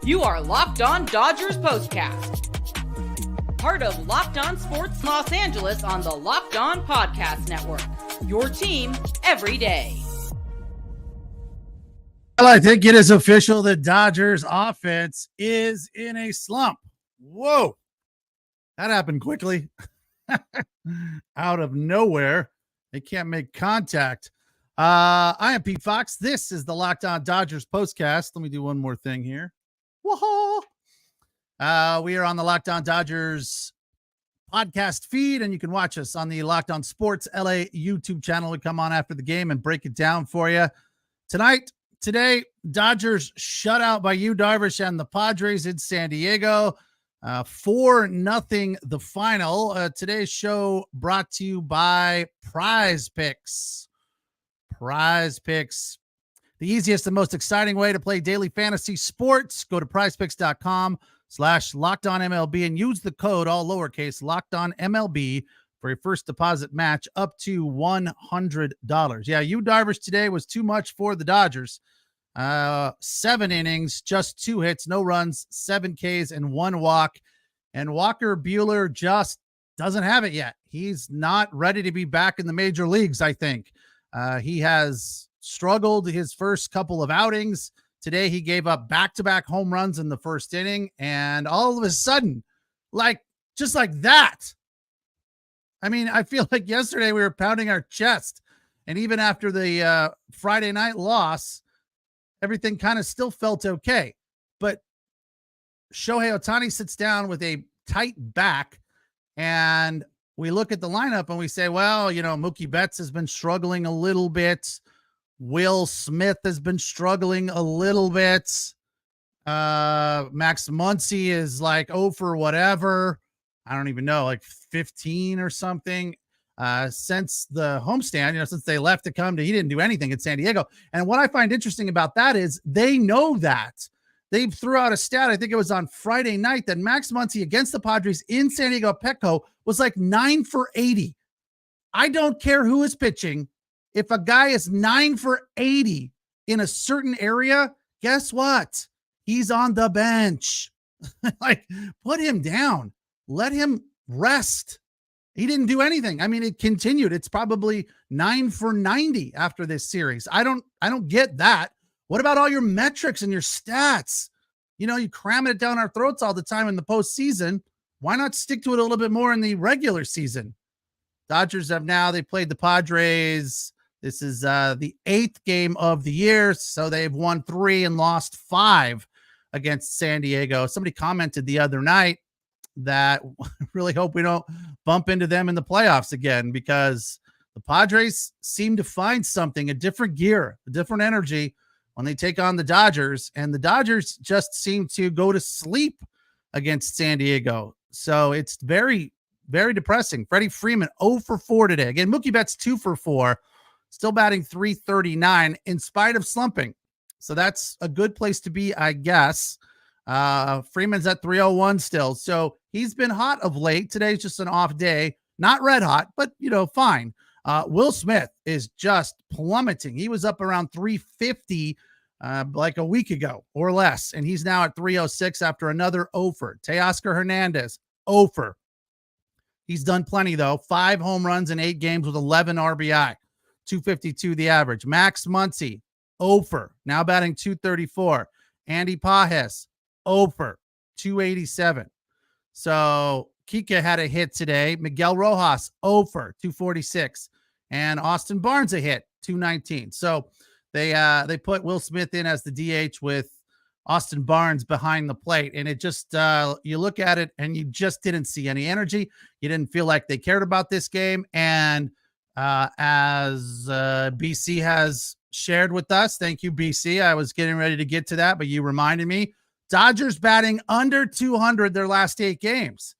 You are Locked On Dodgers Postcast, part of Locked On Sports Los Angeles on the Locked On Podcast Network. Your team every day. Well, I think it is official. The Dodgers offense is in a slump. Whoa. That happened quickly. Out of nowhere. They can't make contact. I am Pete Fox. This is the Locked On Dodgers Postcast. Let me do one more thing here. Whoa. We are on the Locked On Dodgers podcast feed, and you can watch us on the Locked On Sports LA YouTube channel. We come on after the game and break it down for you. Today, Dodgers shut out by Darvish and the Padres in San Diego. 4-0 the final. Today's show brought to you by PrizePicks. PrizePicks, the easiest and most exciting way to play daily fantasy sports. Go to prizepicks.com/LockedOnMLB and use the code, all lowercase, LockedOnMLB, for your first deposit match up to $100. Yeah, Darvish today was too much for the Dodgers. 7 innings, just 2 hits, no runs, 7 Ks, and 1 walk. And Walker Buehler just doesn't have it yet. He's not ready to be back in the major leagues, I think. He has struggled his first couple of outings. Today, he gave up back-to-back home runs in the first inning. And all of a sudden, just like that, I mean, I feel like yesterday we were pounding our chest. And even after the Friday night loss, everything kind of still felt okay. But Shohei Ohtani sits down with a tight back, and we look at the lineup and we say, well, Mookie Betts has been struggling a little bit. Will Smith has been struggling a little bit. Max Muncy is like, oh, for whatever. I don't even know, like 15 or something. Since the homestand, since they left to come to, he didn't do anything in San Diego. And what I find interesting about that is they know that. They threw out a stat, I think it was on Friday night, that Max Muncy against the Padres in San Diego Petco was like 9 for 80. I don't care who is pitching. If a guy is 9 for 80 in a certain area, guess what? He's on the bench. Put him down. Let him rest. He didn't do anything. I mean, it continued. It's probably 9 for 90 after this series. I don't get that. What about all your metrics and your stats? You cramming it down our throats all the time in the postseason. Why not stick to it a little bit more in the regular season? Dodgers they played the Padres. This is the 8th game of the year. So they've won 3 and lost 5 against San Diego. Somebody commented the other night that really hope we don't bump into them in the playoffs again, because the Padres seem to find something, a different gear, a different energy when they take on the Dodgers, and the Dodgers just seem to go to sleep against San Diego. So it's very, very depressing. Freddie Freeman 0 for 4 today. Again, Mookie Betts 2 for 4, still batting .339 in spite of slumping. So that's a good place to be, I guess. Freeman's at 301 still. So he's been hot of late. Today's just an off day. Not red hot, but, fine. Will Smith is just plummeting. He was up around 350 like a week ago or less, and he's now at 306 after another offer. Teoscar Hernandez, offer. He's done plenty, though. 5 home runs in 8 games with 11 RBI. 252 the average. Max Muncy, offer. Now batting .234. Andy Pajes, over 287. So Kika had a hit today. Miguel Rojas over 246, and Austin Barnes a hit 219. So they put Will Smith in as the DH with Austin Barnes behind the plate, and it just you look at it and you just didn't see any energy. You didn't feel like they cared about this game. And as BC has shared with us, thank you, BC. I was getting ready to get to that, but you reminded me. Dodgers batting under 200 their last 8 games.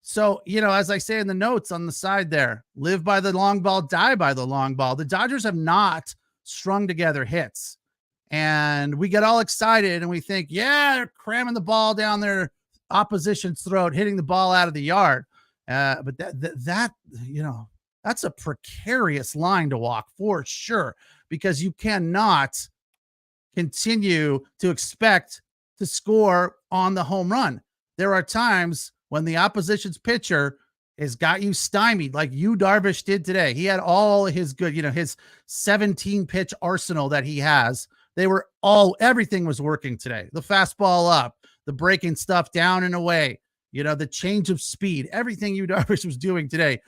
So, as I say in the notes on the side there, live by the long ball, die by the long ball. The Dodgers have not strung together hits. And we get all excited and we think, yeah, they're cramming the ball down their opposition's throat, hitting the ball out of the yard. But that's a precarious line to walk for sure, because you cannot continue to expect to score on the home run. There are times when the opposition's pitcher has got you stymied, like Darvish did today. He had all his good, his 17 pitch arsenal that he has. Everything was working today. The fastball up, the breaking stuff down and away, the change of speed, everything Darvish was doing today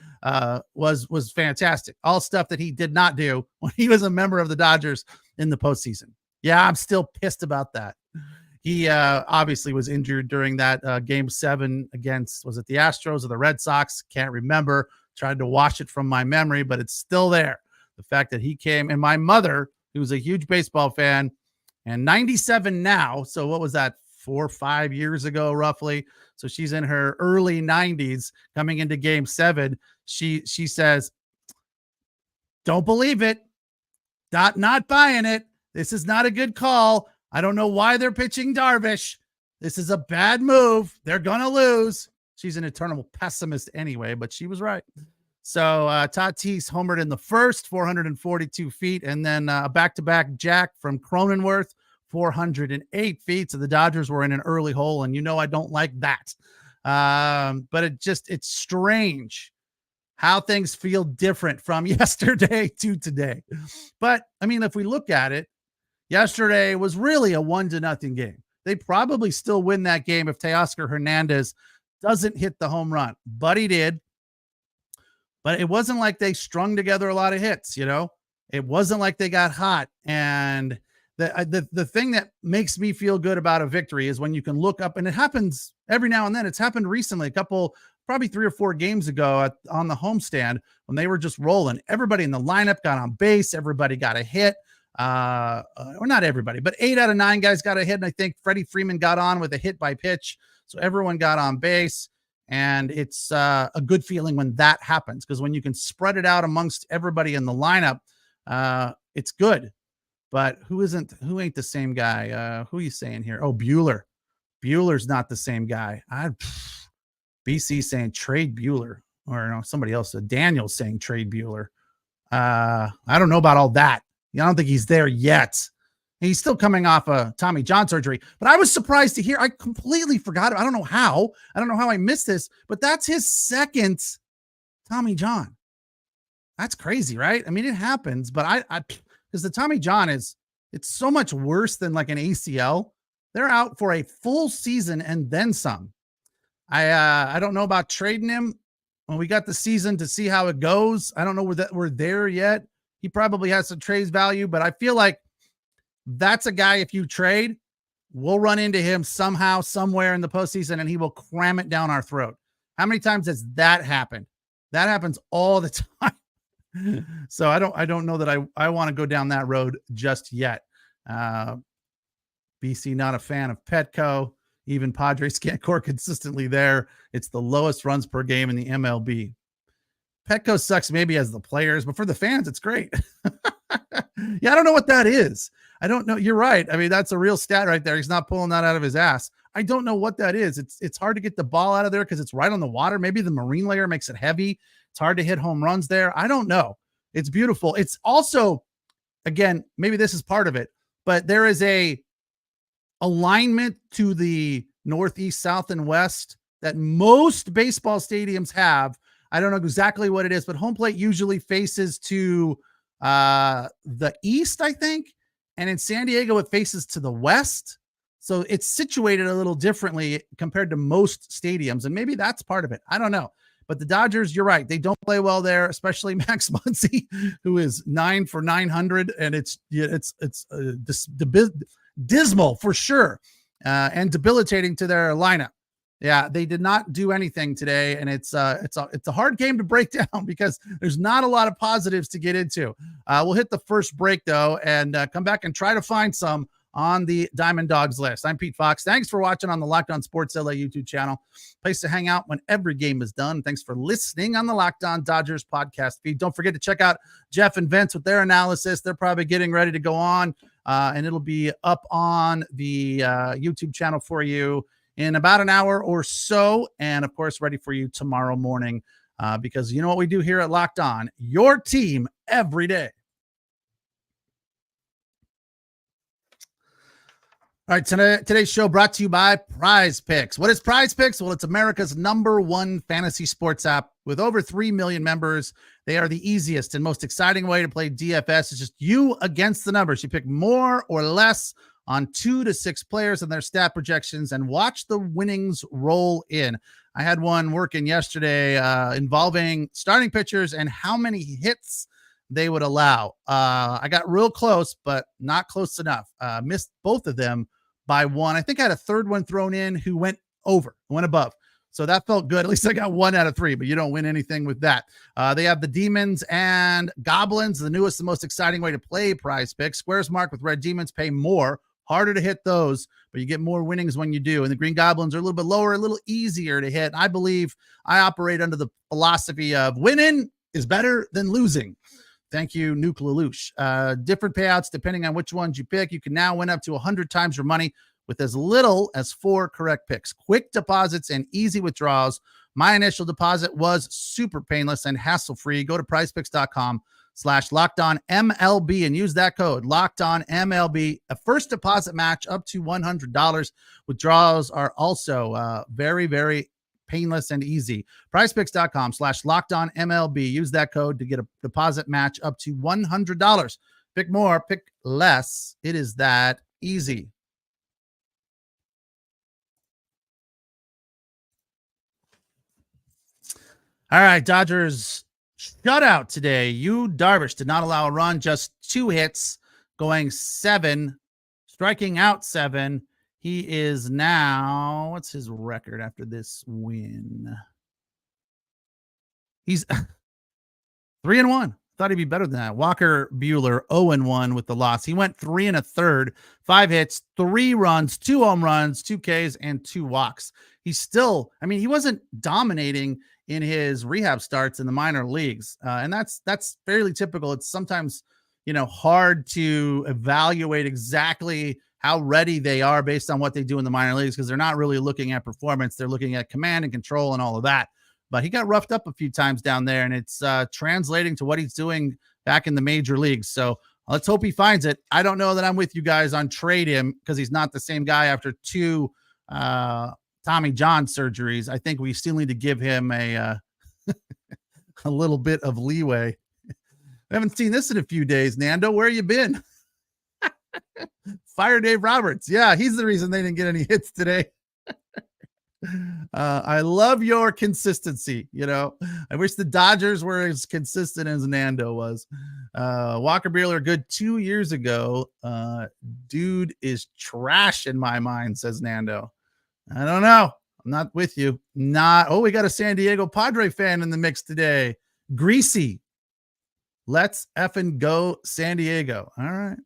was fantastic. All stuff that he did not do when he was a member of the Dodgers in the postseason. Yeah, I'm still pissed about that. He obviously was injured during that game 7 against, was it the Astros or the Red Sox? Can't remember. Tried to wash it from my memory, but it's still there. The fact that he came, and my mother, who was a huge baseball fan, and 97 now. So what was that, 4 or 5 years ago, roughly? So she's in her early 90s coming into game 7. She says, don't believe it. Not buying it. This is not a good call. I don't know why they're pitching Darvish. This is a bad move. They're going to lose. She's an eternal pessimist anyway, but she was right. So Tatis homered in the first, 442 feet, and then a back-to-back jack from Cronenworth, 408 feet. So the Dodgers were in an early hole, and I don't like that. But it's strange how things feel different from yesterday to today. But, if we look at it, yesterday was really a 1-0 game. They probably still win that game if Teoscar Hernandez doesn't hit the home run, but he did. But it wasn't like they strung together a lot of hits, It wasn't like they got hot. And the thing that makes me feel good about a victory is when you can look up, and it happens every now and then. It's happened recently, probably 3 or 4 games ago on the homestand when they were just rolling. Everybody in the lineup got on base. Everybody got a hit. Or not everybody, but 8 out of 9 guys got a hit. And I think Freddie Freeman got on with a hit by pitch. So everyone got on base, and it's a good feeling when that happens, because when you can spread it out amongst everybody in the lineup, it's good. But who ain't the same guy? Who are you saying here? Oh, Buehler. Buehler's not the same guy. BC saying trade Buehler, or no, somebody else. Daniel's saying trade Buehler. I don't know about all that. I don't think he's there yet. He's still coming off a Tommy John surgery, but I was surprised to hear. I completely forgot. I don't know how I missed this, but that's his second Tommy John. That's crazy, right? It happens, but because the Tommy John it's so much worse than like an ACL. They're out for a full season and then some. I don't know about trading him when we got the season to see how it goes. I don't know whether we're there yet. He probably has some trade value, but I feel like that's a guy, if you trade, we'll run into him somehow, somewhere in the postseason, and he will cram it down our throat. How many times has that happened? That happens all the time. So I don't know that I want to go down that road just yet. BC, not a fan of Petco. Even Padres can't score consistently there. It's the lowest runs per game in the MLB. Petco sucks maybe as the players, but for the fans, it's great. Yeah, I don't know what that is. I don't know. You're right. That's a real stat right there. He's not pulling that out of his ass. I don't know what that is. It's hard to get the ball out of there because it's right on the water. Maybe the marine layer makes it heavy. It's hard to hit home runs there. I don't know. It's beautiful. It's also, again, maybe this is part of it, but there is a alignment to the northeast, south, and west that most baseball stadiums have. I don't know exactly what it is, but home plate usually faces to the east, I think. And in San Diego, it faces to the west. So it's situated a little differently compared to most stadiums. And maybe that's part of it. I don't know. But the Dodgers, you're right. They don't play well there, especially Max Muncy, who is 9 for 900. And it's dismal for sure, and debilitating to their lineup. Yeah, they did not do anything today, and it's a hard game to break down because there's not a lot of positives to get into. We'll hit the first break though, and come back and try to find some on the Diamond Dogs list. I'm Pete Fox. Thanks for watching on the Locked On Sports LA YouTube channel. Place to hang out when every game is done. Thanks for listening on the Locked On Dodgers podcast feed. Don't forget to check out Jeff and Vince with their analysis. They're probably getting ready to go on, and it'll be up on the YouTube channel for you in about an hour or so. And of course, ready for you tomorrow morning, because you know what we do here at Locked On, your team every day. All right, today's show brought to you by PrizePicks. What is PrizePicks? Well, it's America's #1 fantasy sports app with over 3 million members. They are the easiest and most exciting way to play DFS. It's just you against the numbers. You pick more or less on 2 to 6 players and their stat projections and watch the winnings roll in. I had one working yesterday involving starting pitchers and how many hits they would allow. I got real close, but not close enough. Missed both of them by one. I think I had a third one thrown in who went above. So that felt good. At least I got 1 out of 3, but you don't win anything with that. They have the Demons and Goblins, the newest and most exciting way to play PrizePicks. Squares marked with red demons pay more, harder to hit those, but you get more winnings when you do. And the Green Goblins are a little bit lower, a little easier to hit. I believe I operate under the philosophy of winning is better than losing. Thank you, Nuke Lelouch. Different payouts depending on which ones you pick. You can now win up to 100 times your money with as little as 4 correct picks. Quick deposits and easy withdrawals. My initial deposit was super painless and hassle-free. Go to PrizePicks.com/LockedOnMLB and use that code LockedOnMLB. A first deposit match up to $100. Withdrawals are also very, very painless and easy. PrizePicks.com/LockedOnMLB. Use that code to get a deposit match up to $100. Pick more, pick less. It is that easy. All right, Dodgers shutout today. Darvish did not allow a run, just 2 hits, going 7, striking out 7. He is now, what's his record after this win? He's 3-1. Thought he'd be better than that. Walker Buehler 0-1 with the loss. He went 3 1/3, 5 hits, 3 runs, 2 home runs, 2 Ks, and 2 walks. He's still, he wasn't dominating in his rehab starts in the minor leagues. And that's fairly typical. It's sometimes, hard to evaluate exactly how ready they are based on what they do in the minor leagues, because they're not really looking at performance. They're looking at command and control and all of that. But he got roughed up a few times down there, and it's translating to what he's doing back in the major leagues. So let's hope he finds it. I don't know that I'm with you guys on trade him, because he's not the same guy after 2 Tommy John surgeries. I think we still need to give him a little bit of leeway. I haven't seen this in a few days. Nando, where you been? Fire Dave Roberts. Yeah, he's the reason they didn't get any hits today. I love your consistency. I wish the Dodgers were as consistent as Nando was. Walker Buehler, good 2 years ago. Dude is trash in my mind, says Nando. I don't know. I'm not with you. We got a San Diego Padre fan in the mix today. Greasy. Let's effing go San Diego. All right.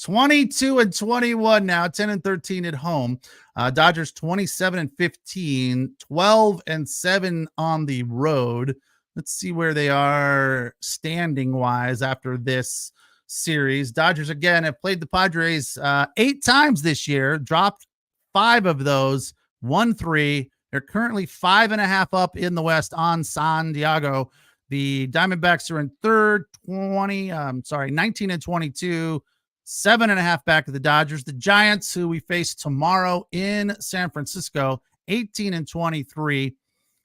22-21 now, 10-13 at home. Dodgers 27-15, 12-7 on the road. Let's see where they are standing wise after this series. Dodgers again have played the Padres 8 times this year, dropped 5 of those, won 3. They're currently 5.5 up in the West on San Diego. The Diamondbacks are in third, 19-22. 7.5 back of the Dodgers. The Giants, who we face tomorrow in San Francisco, 18-23.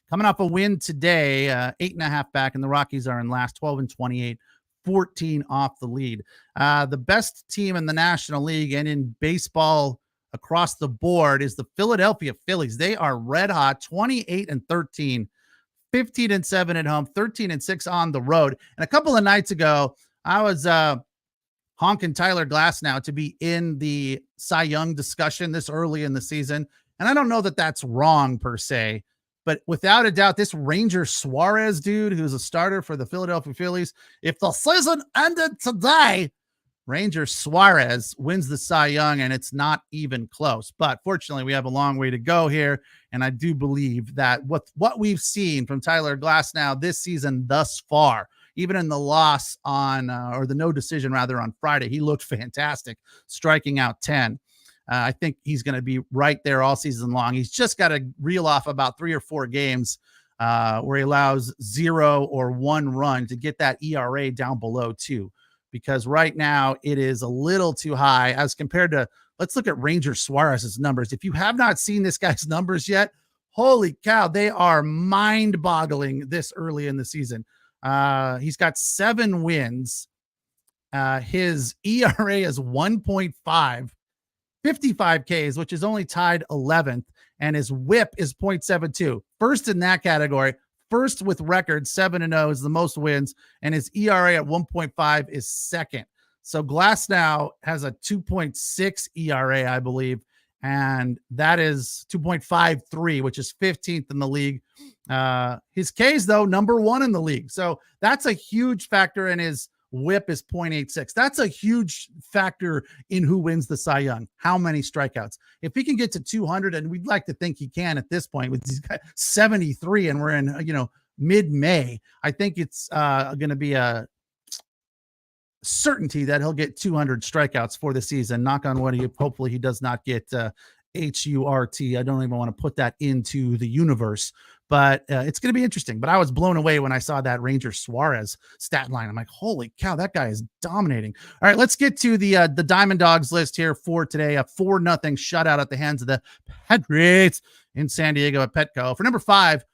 Coming off a win today, 8.5 back, and the Rockies are in last, 12-28, 14 off the lead. The best team in the National League and in baseball across the board is the Philadelphia Phillies. They are red hot, 28-13, 15-7 at home, 13-6 on the road. And a couple of nights ago, I was honking Tyler Glasnow to be in the Cy Young discussion this early in the season. And I don't know that that's wrong per se, but without a doubt, this Ranger Suarez dude, who's a starter for the Philadelphia Phillies, if the season ended today, Ranger Suarez wins the Cy Young, and it's not even close. But fortunately, we have a long way to go here, and I do believe that what we've seen from Tyler Glasnow this season thus far, even in the loss or the no decision rather on Friday, he looked fantastic, striking out 10. I think he's going to be right there all season long. He's just got to reel off about 3 or 4 games where he allows 0 or 1 run to get that ERA down below 2, because right now it is a little too high as compared to let's look at Ranger Suarez's numbers. If you have not seen this guy's numbers yet, holy cow, they are mind-boggling this early in the season. He's got 7 wins. His ERA is 1.5, 55 Ks, which is only tied 11th, and his WHIP is 0.72. First in that category, first with record 7-0 is the most wins, and his ERA at 1.5 is second. So Glasnow has a 2.6 ERA, I believe, and that is 2.53, which is 15th in the league. His Ks, though, number 1 in the league. So that's a huge factor, and his WHIP is 0.86. That's a huge factor in who wins the Cy Young. How many strikeouts? If he can get to 200, and we'd like to think he can at this point, with he's got 73 and we're in, mid-May, I think it's going to be a certainty that he'll get 200 strikeouts for the season. Knock on wood. Hopefully he does not get HURT. I don't even want to put that into the universe, but it's going to be interesting. But I was blown away when I saw that Ranger Suarez stat line. I'm like, holy cow, that guy is dominating. All right, let's get to the Diamond Dogs list here for today. A 4-0 shutout at the hands of the Padres in San Diego at Petco. For number 5,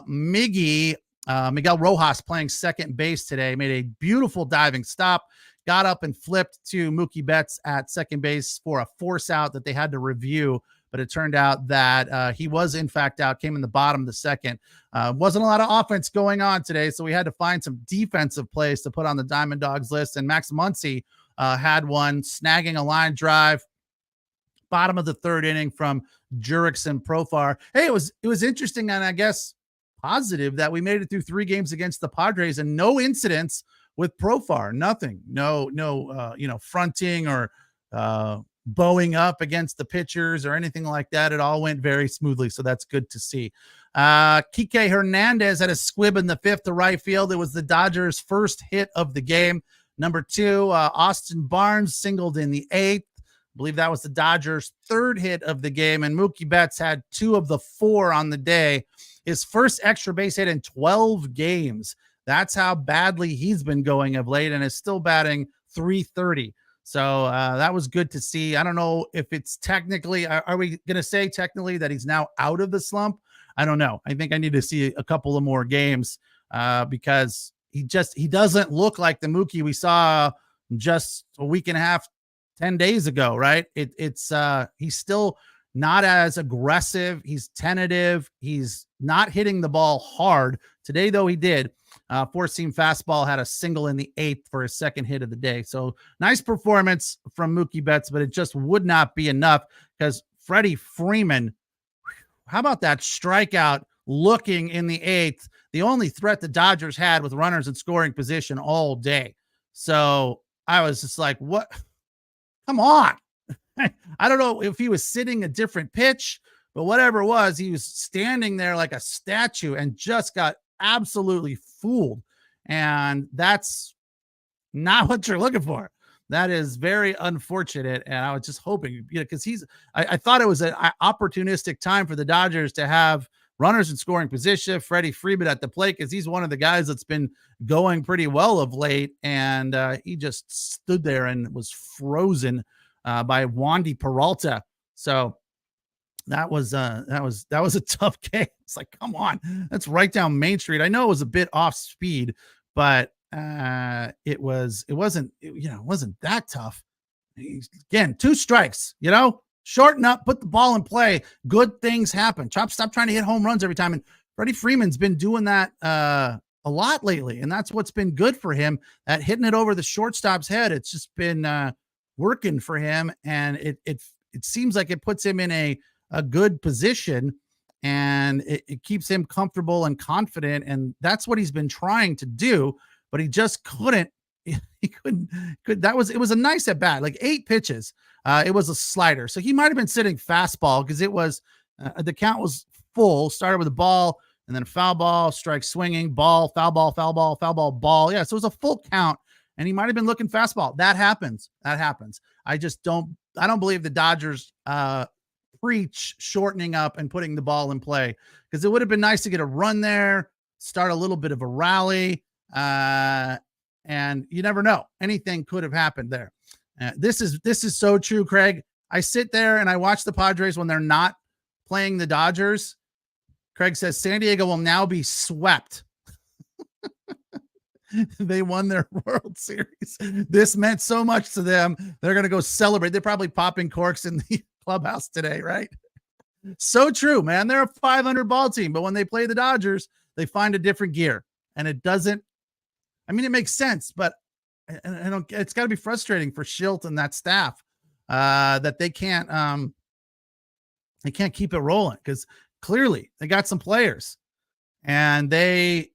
Miguel Rojas playing second base today, made a beautiful diving stop, got up and flipped to Mookie Betts at second base for a force out that they had to review. But it turned out that he was, in fact, out, came in the bottom of the second. Wasn't a lot of offense going on today, so we had to find some defensive plays to put on the Diamond Dogs list. And Max Muncy had one, snagging a line drive, bottom of the third inning from Jurickson Profar. Hey, it was interesting, and I guess positive that we made it through 3 games against the Padres and no incidents with Profar. Nothing. No, fronting or bowing up against the pitchers or anything like that. It all went very smoothly, so that's good to see. Kike Hernandez had a squib in the 5th to right field. It was the Dodgers' first hit of the game. Number 2, Austin Barnes singled in the 8th. I believe that was the Dodgers' 3rd hit of the game, and Mookie Betts had 2 of the 4 on the day. His first extra base hit in 12 games. That's how badly he's been going of late, and is still batting .330. So that was good to see. I don't know if it's technically, are we going to say technically that he's now out of the slump? I don't know. I think I need to see a couple of more games because he doesn't look like the Mookie we saw just a week and a half, 10 days ago, right? He's still not as aggressive. He's tentative. He's not hitting the ball hard. Today, though, he did. 4-seam fastball, had a single in the 8th for his second hit of the day. So nice performance from Mookie Betts, but it just would not be enough because Freddie Freeman, how about that strikeout looking in the 8th? The only threat the Dodgers had with runners in scoring position all day. So I was just like, what? Come on. I don't know if he was sitting a different pitch, but whatever it was, he was standing there like a statue and just got absolutely fooled. And that's not what you're looking for. That is very unfortunate. And I was just hoping, because I thought it was an opportunistic time for the Dodgers to have runners in scoring position, Freddie Freeman at the plate, because he's one of the guys that's been going pretty well of late. And he just stood there and was frozen by Wandy Peralta. So that was a tough game. It's like, come on, that's right down Main Street. I know it was a bit off speed, but it wasn't that tough. Again, 2 strikes, shorten up, put the ball in play. Good things happen. Stop trying to hit home runs every time. And Freddie Freeman's been doing that a lot lately, and that's what's been good for him. At hitting it over the shortstop's head, it's just been working for him, and it seems like it puts him in a good position, and it keeps him comfortable and confident, and that's what he's been trying to do, but he just couldn't. He couldn't. It was a nice at bat, like 8 pitches. It was a slider, so he might have been sitting fastball because it was the count was full. Started with a ball and then a foul ball, strike swinging, ball, foul ball, foul ball, foul ball, ball. Yeah, so it was a full count, and he might have been looking fastball. That happens. I don't believe the Dodgers preach shortening up and putting the ball in play, because it would have been nice to get a run there, start a little bit of a rally, and you never know. Anything could have happened there. This is so true, Craig. I sit there and I watch the Padres when they're not playing the Dodgers. Craig says San Diego will now be swept. They won their World Series. This meant so much to them. They're going to go celebrate. They're probably popping corks in the clubhouse today, right? So true, man. They're a 500 ball team, but when they play the Dodgers, they find a different gear, and it doesn't. I mean, it makes sense, but I don't. It's got to be frustrating for Schilt and that staff that they can't keep it rolling, because clearly they got some players and they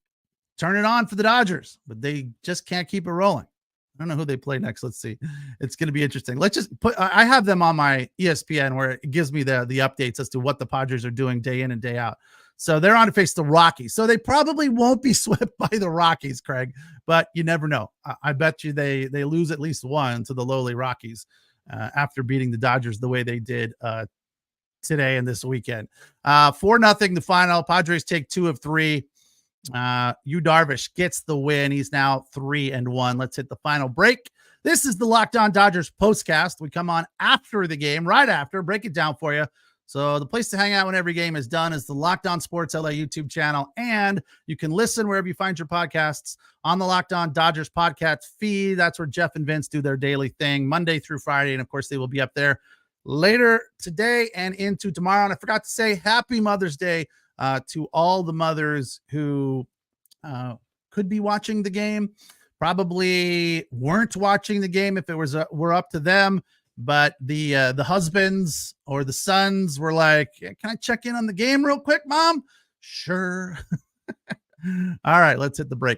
turn it on for the Dodgers, but they just can't keep it rolling. I don't know who they play next. Let's see. It's going to be interesting. Let's just put, I have them on my ESPN where it gives me the updates as to what the Padres are doing day in and day out. So they're on to face the Rockies. So they probably won't be swept by the Rockies, Craig, but you never know. I bet you they lose at least one to the lowly Rockies after beating the Dodgers the way they did today and this weekend. 4-0 the final. Padres take 2 of 3. Darvish gets the win. He's now 3-1. Let's hit the final break. This is the Locked On Dodgers postcast. We come on after the game, right after, break it down for you. So the place to hang out when every game is done is the Locked On Sports LA YouTube channel, and you can listen wherever you find your podcasts on the Locked On Dodgers podcast feed. That's where Jeff and Vince do their daily thing Monday through Friday, and of course they will be up there later today and into tomorrow. And I forgot to say happy Mother's Day to all the mothers who could be watching the game, probably weren't watching the game if it was were up to them, but the husbands or the sons were like, can I check in on the game real quick, Mom? Sure. All right, let's hit the break.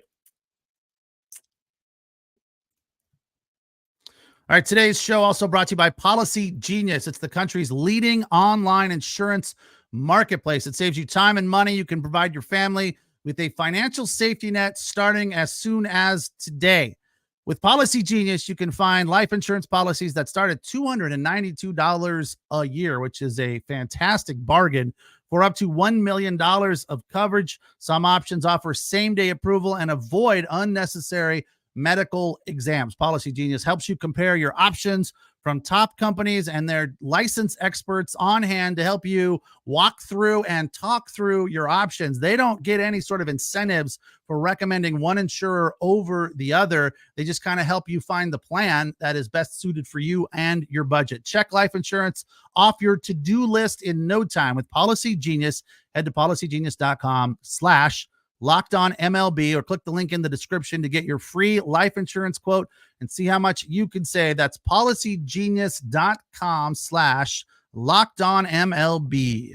All right, today's show also brought to you by Policygenius. It's the country's leading online insurance marketplace. It saves you time and money. You can provide your family with a financial safety net starting as soon as today. With Policygenius, you can find life insurance policies that start at $292 a year, which is a fantastic bargain for up to $1 million of coverage. Some options offer same-day approval and avoid unnecessary medical exams. Policygenius helps you compare your options from top companies and their licensed experts on hand to help you walk through and talk through your options. They don't get any sort of incentives for recommending one insurer over the other. They just kind of help you find the plan that is best suited for you and your budget. Check life insurance off your to-do list in no time with Policygenius. Head to policygenius.com/Locked On MLB, or click the link in the description to get your free life insurance quote and see how much you can save. That's policygenius.com/Locked On MLB.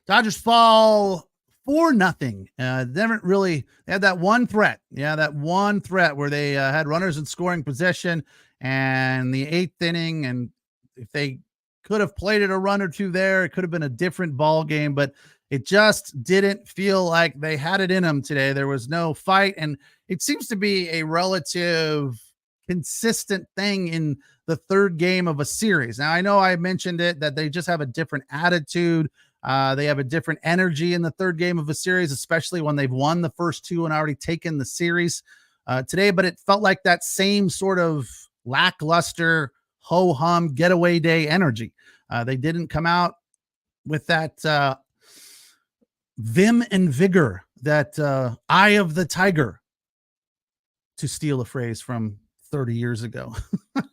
Dodgers fall 4-0. They had that one threat. Yeah, that one threat where they had runners in scoring position and the 8th inning. And if they could have played it a run or two there, it could have been a different ball game, but it just didn't feel like they had it in them today. There was no fight, and it seems to be a relative consistent thing in the third game of a series. Now, I know I mentioned it, that they just have a different attitude. They have a different energy in the third game of a series, especially when they've won the first two and already taken the series today, but it felt like that same sort of lackluster, ho-hum, getaway day energy. They didn't come out with that vim and vigor, that eye of the tiger, to steal a phrase from 30 years ago.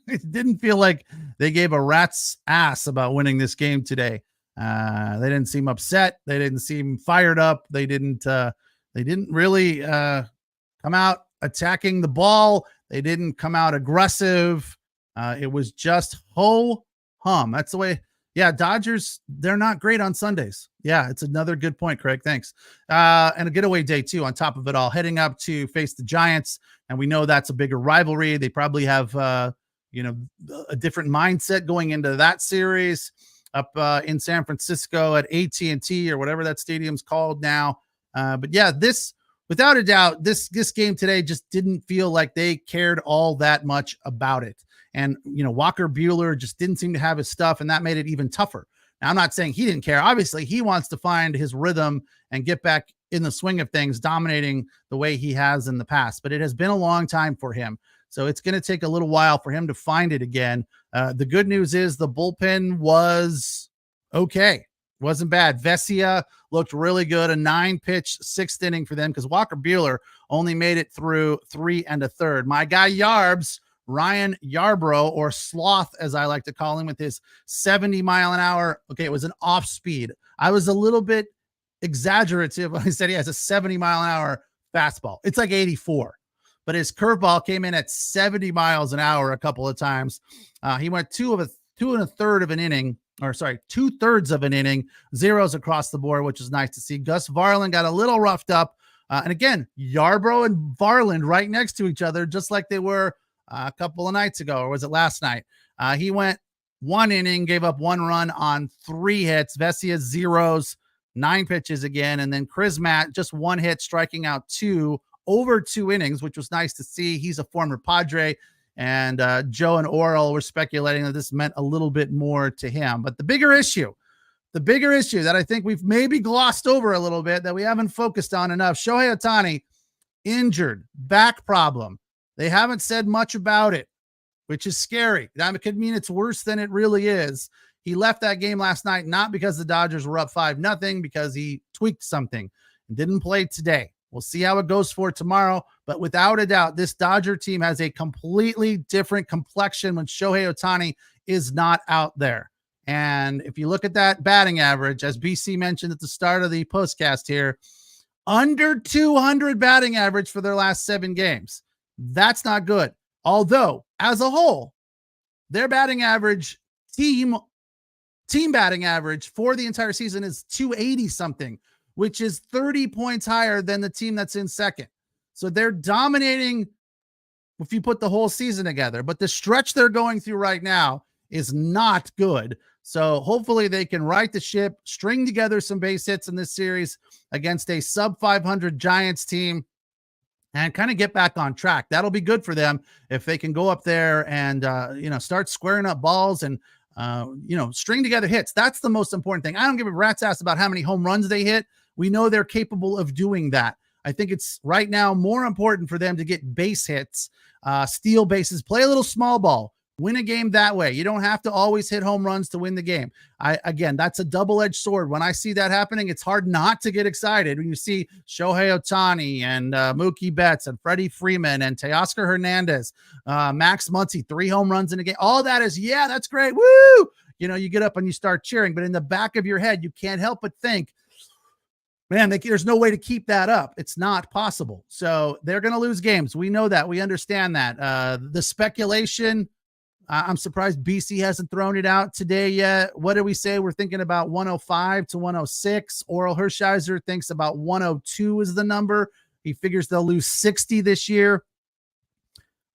It didn't feel like they gave a rat's ass about winning this game today. They didn't seem upset. They didn't seem fired up. They didn't really come out attacking the ball. They didn't come out aggressive. It was just ho-hum. That's the way. Yeah, Dodgers, they're not great on Sundays. Yeah, it's another good point, Craig. Thanks. And a getaway day, too, on top of it all, heading up to face the Giants. And we know that's a bigger rivalry. They probably have, a different mindset going into that series up in San Francisco at AT&T or whatever that stadium's called now. But yeah, this, without a doubt, this game today just didn't feel like they cared all that much about it. And, Walker Buehler just didn't seem to have his stuff, and that made it even tougher. Now, I'm not saying he didn't care. Obviously, he wants to find his rhythm and get back in the swing of things, dominating the way he has in the past, but it has been a long time for him. So it's going to take a little while for him to find it again. The good news is the bullpen was okay. Wasn't bad. Vesia looked really good. A 9-pitch 6th inning for them because Walker Buehler only made it through 3 1/3. My guy Yarbs, Ryan Yarbrough, or Sloth, as I like to call him, with his 70-mile-an-hour. Okay, it was an off speed. I was a little bit exaggerative when I said he has a 70-mile-an-hour fastball. It's like 84. But his curveball came in at 70 miles an hour a couple of times. He went 2 1/3 of an inning, or sorry, 2/3 of an inning, zeros across the board, which is nice to see. Gus Varland got a little roughed up. And again, Yarbrough and Varland right next to each other, just like they were a couple of nights ago, or was it last night? He went 1 inning, gave up 1 run on 3 hits. Vesia zeros, 9 pitches again. And then Chris Matt, just 1 hit, striking out 2 over 2 innings, which was nice to see. He's a former Padre, and Joe and Oral were speculating that this meant a little bit more to him. But the bigger issue that I think we've maybe glossed over a little bit, that we haven't focused on enough, Shohei Ohtani, injured, back problem. They haven't said much about it, which is scary. That could mean it's worse than it really is. He left that game last night, not because the Dodgers were up 5-0, because he tweaked something and didn't play today. We'll see how it goes for tomorrow, but without a doubt, this Dodger team has a completely different complexion when Shohei Ohtani is not out there. And if you look at that batting average, as BC mentioned at the start of the postcast here, under 200 batting average for their last 7 games. That's not good. Although, as a whole, their batting average, team batting average for the entire season is 280 something, which is 30 points higher than the team that's in second. So they're dominating if you put the whole season together, but the stretch they're going through right now is not good. So hopefully they can right the ship, string together some base hits in this series against a sub 500 Giants team, and kind of get back on track. That'll be good for them if they can go up there and, start squaring up balls and, string together hits. That's the most important thing. I don't give a rat's ass about how many home runs they hit. We know they're capable of doing that. I think it's right now more important for them to get base hits, steal bases, play a little small ball, win a game that way. You don't have to always hit home runs to win the game. Again, that's a double-edged sword. When I see that happening, it's hard not to get excited when you see Shohei Ohtani and Mookie Betts and Freddie Freeman and Teoscar Hernandez, Max Muncy, 3 home runs in a game. All that is, yeah, that's great. Woo! You get up and you start cheering, but in the back of your head, you can't help but think, man, there's no way to keep that up. It's not possible. So they're going to lose games. We know that. We understand that. The speculation, I'm surprised BC hasn't thrown it out today yet. What do we say? We're thinking about 105 to 106. Oral Hershiser thinks about 102 is the number. He figures they'll lose 60 this year.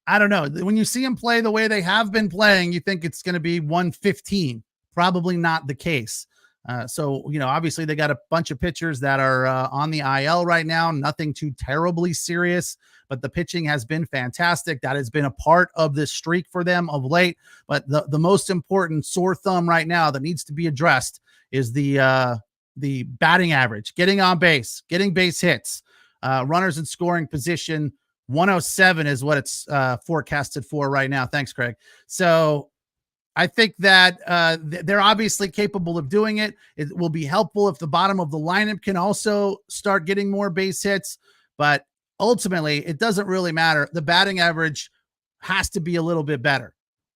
I don't know. When you see them play the way they have been playing, you think it's going to be 115. Probably not the case. Obviously they got a bunch of pitchers that are on the IL right now, nothing too terribly serious, but the pitching has been fantastic. That has been a part of this streak for them of late. But the most important sore thumb right now that needs to be addressed is the batting average, getting on base, getting base hits, runners in scoring position. 107 is what it's forecasted for right now. Thanks, Craig. So I think that they're obviously capable of doing it. It will be helpful if the bottom of the lineup can also start getting more base hits, but ultimately it doesn't really matter. The batting average has to be a little bit better.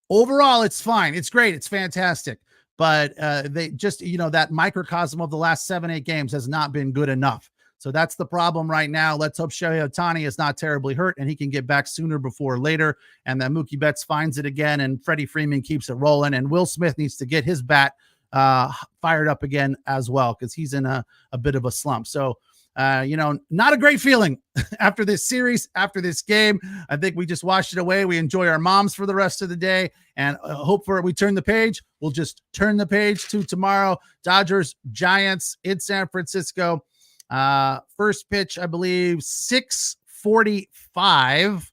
Overall, it's fine. It's great. It's fantastic. But they just, that microcosm of the last 7-8 games has not been good enough. So that's the problem right now. Let's hope Shohei Ohtani is not terribly hurt and he can get back sooner before later, and that Mookie Betts finds it again and Freddie Freeman keeps it rolling, and Will Smith needs to get his bat fired up again as well, because he's in a bit of a slump. So, not a great feeling after this series, after this game. I think we just washed it away. We enjoy our moms for the rest of the day, and we turn the page. We'll just turn the page to tomorrow. Dodgers, Giants in San Francisco. First pitch, I believe 6:45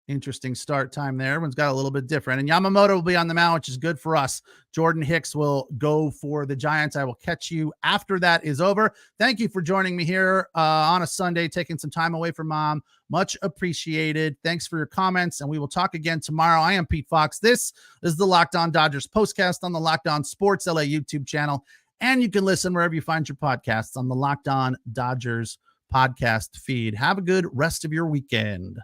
Interesting start time there. Everyone's got a little bit different. And Yamamoto will be on the mound, which is good for us. Jordan Hicks will go for the Giants. I will catch you after that is over. Thank you for joining me here on a Sunday, taking some time away from mom. Much appreciated. Thanks for your comments, and we will talk again tomorrow. I am Pete Fox. This is the Locked On Dodgers postcast on the Locked On Sports LA YouTube channel, and you can listen wherever you find your podcasts on the Locked On Dodgers podcast feed. Have a good rest of your weekend.